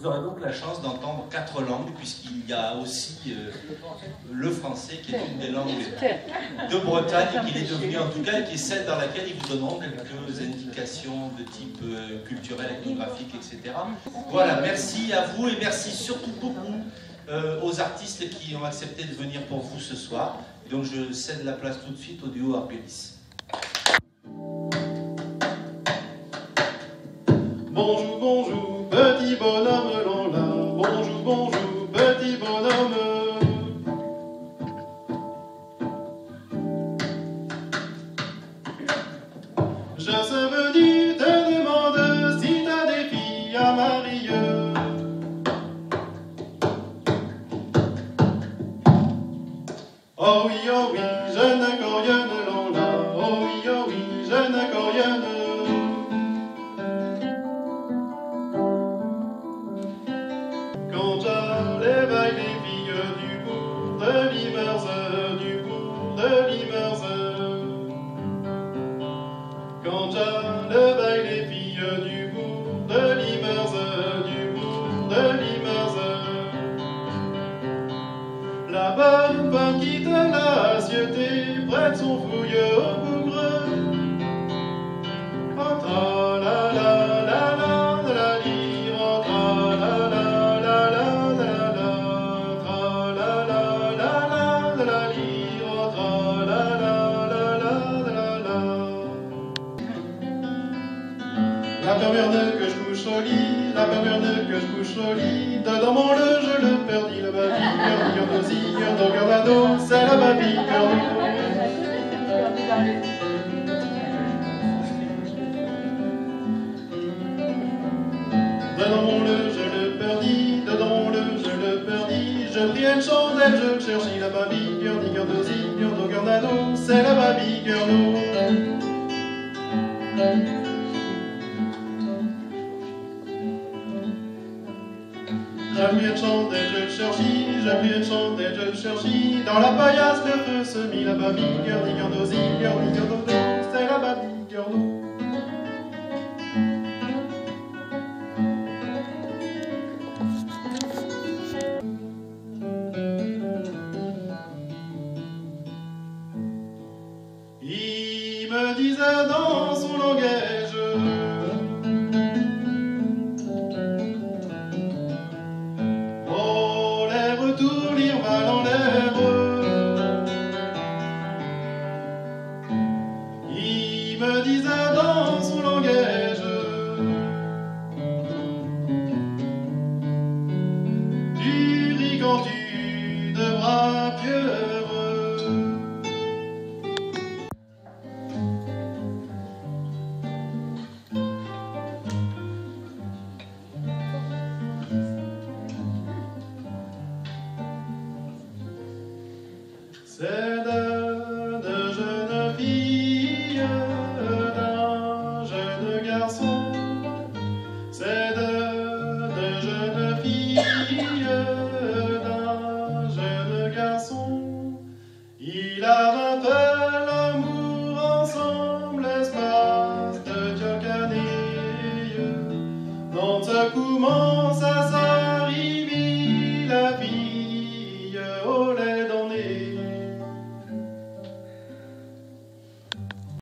Vous aurez donc la chance d'entendre 4 langues, puisqu'il y a aussi le français, qui est une des langues de Bretagne, qui est devenue en tout cas, et qui est celle dans laquelle ils vous donneront quelques indications de type culturel, ethnographique, etc. Voilà, merci à vous, et merci surtout beaucoup aux artistes qui ont accepté de venir pour vous ce soir. Donc je cède la place tout de suite au duo Arpélis. Bonjour, bonjour, petit bonhomme Lola. Bonjour, bonjour, petit bonhomme. Je suis venu te demander si t'as des filles à marier. Oh oui, jeune corienne Lola. Oh oui, jeune corienne. Quand j'allais bailler les filles du bourg de Limers, du bourg de Limers. Quand j'allais bailler les filles du bourg de Limers, du bourg de Limers. La bonne femme quitte la cieté, prête son fouille au bougre. Oh, la la la la la la lire, oh, la la la la la la la la la la la la lire, oh, la la la la la la. La première que je couche au lit, la première que je couche au lit, dedans mon le je le perdis, la babille, cœur, c'est la babille, dedans mon le je le perdis, dedans mon le je le perdis, je pris une chandelle, je cherchis la babille, cœur d'ado, c'est la babille, cœur d'eau. J'ai pris une chandelle, je cherchis, j'ai pris une chandelle, je cherchis, dans la paillasse le feu se mit la babille, cœur d'ado.